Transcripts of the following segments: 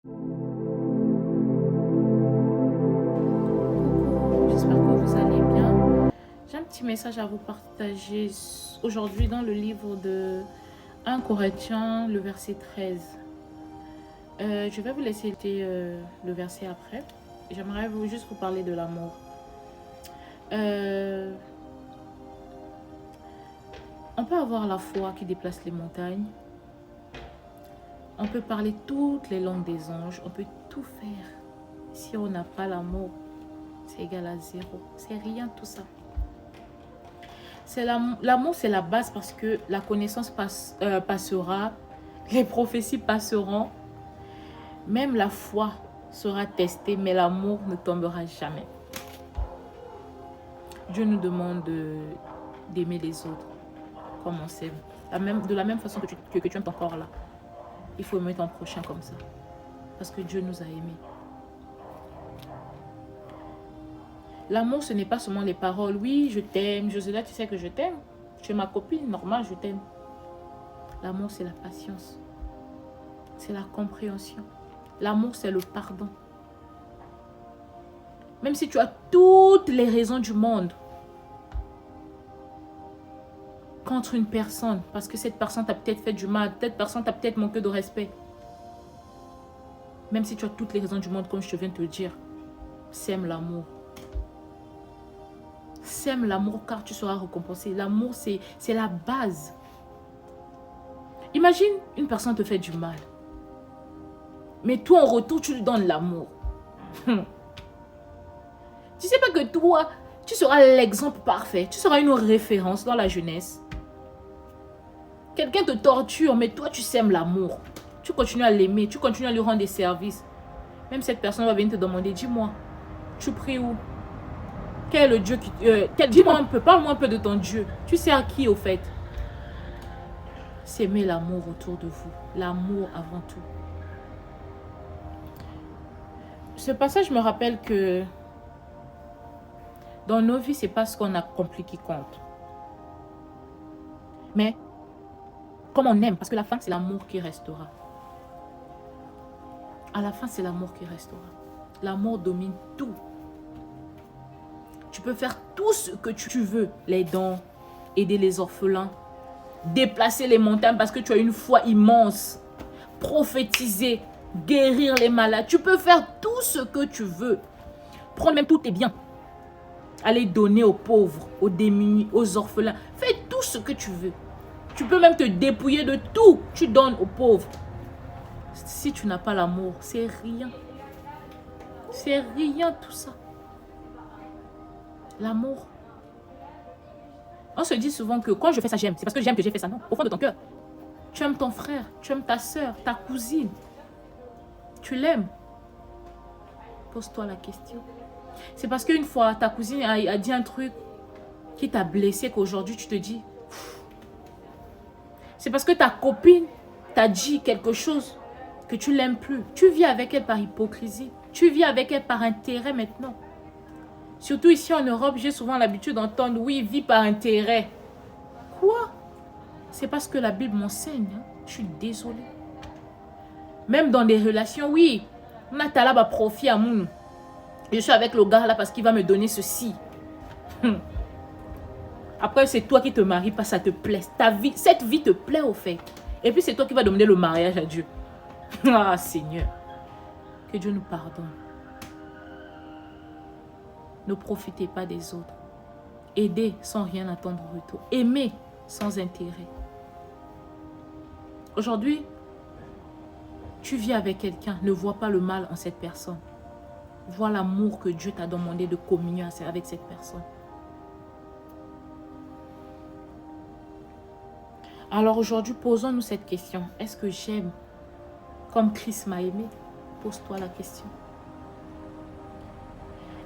Coucou, j'espère que vous allez bien. J'ai un petit message à vous partager aujourd'hui dans le livre de 1 Corinthiens, le verset 13. Je vais vous laisser le verset après. J'aimerais juste vous parler de l'amour. On peut avoir la foi qui déplace les montagnes. On peut parler toutes les langues des anges. On peut tout faire. Si on n'a pas l'amour, c'est égal à zéro. C'est rien tout ça. L'amour, c'est la base parce que la connaissance passera, les prophéties passeront, même la foi sera testée, mais l'amour ne tombera jamais. Dieu nous demande d'aimer les autres comme on s'aime. De la même façon que tu aimes ton corps là. Il faut aimer ton prochain comme ça. Parce que Dieu nous a aimés. L'amour, ce n'est pas seulement les paroles. Oui, je t'aime. Josela, tu sais que je t'aime. Tu es ma copine, normal, je t'aime. L'amour, c'est la patience. C'est la compréhension. L'amour, c'est le pardon. Même si tu as toutes les raisons du monde contre une personne, parce que cette personne t'a peut-être fait du mal, cette personne t'a peut-être manqué de respect. Même si tu as toutes les raisons du monde, comme je viens de te le dire, sème l'amour. Sème l'amour car tu seras récompensé. L'amour, c'est la base. Imagine, une personne te fait du mal. Mais toi, en retour, tu lui donnes l'amour. Tu sais pas que toi, tu seras l'exemple parfait. Tu seras une référence dans la jeunesse. Quelqu'un te torture, mais toi, tu sèmes l'amour. Tu continues à l'aimer, tu continues à lui rendre des services. Même cette personne va venir te demander, dis-moi, tu pries où? Quel est le Dieu qui... dis-moi un peu, parle-moi un peu de ton Dieu. Tu sais à qui au fait? S'aimer l'amour autour de vous. L'amour avant tout. Ce passage me rappelle que dans nos vies, c'est pas ce qu'on accomplit qui compte. Mais comme on aime, parce que la fin, c'est l'amour qui restera. À la fin, c'est l'amour qui restera. L'amour domine tout. Tu peux faire tout ce que tu veux. Les dons, aider les orphelins, déplacer les montagnes parce que tu as une foi immense, prophétiser, guérir les malades. Tu peux faire tout ce que tu veux. Prendre même tous tes biens. Aller donner aux pauvres, aux démunis, aux orphelins. Fais tout ce que tu veux. Tu peux même te dépouiller de tout. Tu donnes aux pauvres. Si tu n'as pas l'amour, c'est rien. C'est rien tout ça. L'amour. On se dit souvent que quand je fais ça, j'aime. C'est parce que j'aime que j'ai fait ça. Non, au fond de ton cœur. Tu aimes ton frère, tu aimes ta soeur, ta cousine. Tu l'aimes. Pose-toi la question. C'est parce qu'une fois, ta cousine a dit un truc qui t'a blessé qu'aujourd'hui, tu te dis... C'est parce que ta copine t'a dit quelque chose que tu l'aimes plus. Tu vis avec elle par hypocrisie. Tu vis avec elle par intérêt maintenant. Surtout ici en Europe, j'ai souvent l'habitude d'entendre « oui, vis par intérêt ». Quoi? C'est parce que la Bible m'enseigne. Hein? Je suis désolée. Même dans des relations, oui. On a talab à profit à moun. Je suis avec le gars là parce qu'il va me donner ceci. Après, c'est toi qui te maries parce que ça te plaît. Cette vie te plaît au fait. Et puis, c'est toi qui vas demander le mariage à Dieu. Ah, Seigneur. Que Dieu nous pardonne. Ne profitez pas des autres. Aidez sans rien attendre en retour. Aimez sans intérêt. Aujourd'hui, tu vis avec quelqu'un. Ne vois pas le mal en cette personne. Vois l'amour que Dieu t'a demandé de communier avec cette personne. Alors aujourd'hui, posons-nous cette question. Est-ce que j'aime comme Christ m'a aimé? Pose-toi la question.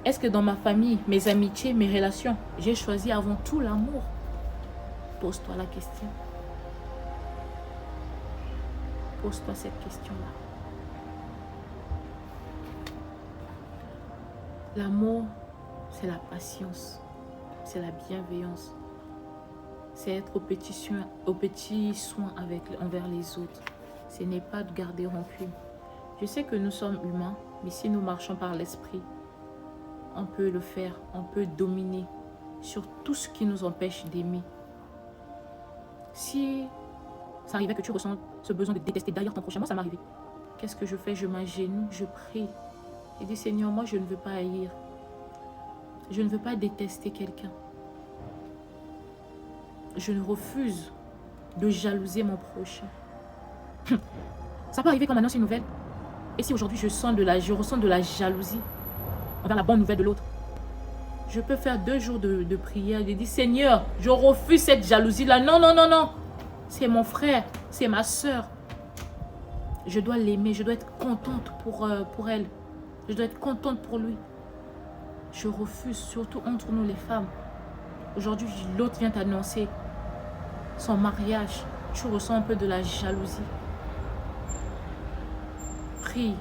Est-ce que dans ma famille, mes amitiés, mes relations, j'ai choisi avant tout l'amour? Pose-toi la question. Pose-toi cette question-là. L'amour, c'est la patience, c'est la bienveillance. C'est être au petit soin envers les autres. Ce n'est pas de garder rancune. Je sais que nous sommes humains, mais si nous marchons par l'esprit, on peut le faire, on peut dominer sur tout ce qui nous empêche d'aimer. Si ça arrivait que tu ressens ce besoin de détester d'ailleurs ton prochain, moi ça m'est arrivé. Qu'est-ce que je fais? Je m'agenouille, je prie. Et dis Seigneur, moi je ne veux pas haïr. Je ne veux pas détester quelqu'un. Je ne refuse de jalouser mon prochain. Ça peut arriver quand on annonce une nouvelle. Et si aujourd'hui je ressens de la jalousie envers la bonne nouvelle de l'autre, je peux faire 2 jours de prière et dire Seigneur, je refuse cette jalousie-là. Non, non, non, non. C'est mon frère, c'est ma soeur. Je dois l'aimer, je dois être contente pour elle. Je dois être contente pour lui. Je refuse, surtout entre nous les femmes. Aujourd'hui, l'autre vient t'annoncer son mariage. Tu ressens un peu de la jalousie. Prie.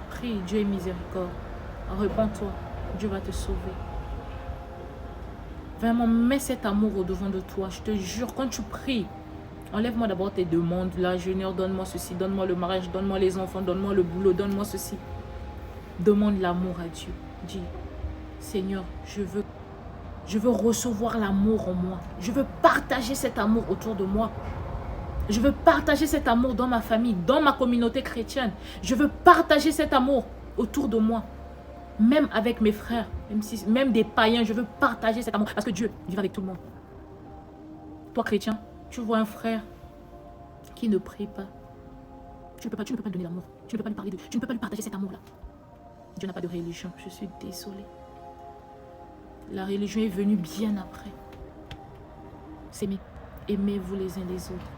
Prie, Dieu est miséricorde. Répands-toi, Dieu va te sauver. Vraiment, mets cet amour au-devant de toi. Je te jure, quand tu pries, enlève-moi d'abord tes demandes. Là, Seigneur, donne-moi ceci, donne-moi le mariage, donne-moi les enfants, donne-moi le boulot, donne-moi ceci. Demande l'amour à Dieu. Dis, Seigneur, je veux recevoir l'amour en moi. Je veux partager cet amour autour de moi. Je veux partager cet amour dans ma famille, dans ma communauté chrétienne. Je veux partager cet amour autour de moi. Même avec mes frères, même des païens, je veux partager cet amour. Parce que Dieu vit avec tout le monde. Toi, chrétien, tu vois un frère qui ne prie pas. Tu ne peux pas lui donner l'amour. Tu ne peux pas lui parler tu ne peux pas lui partager cet amour-là. Dieu n'a pas de religion. Je suis désolée. La religion est venue bien après. S'aimer. Aimez-vous les uns les autres.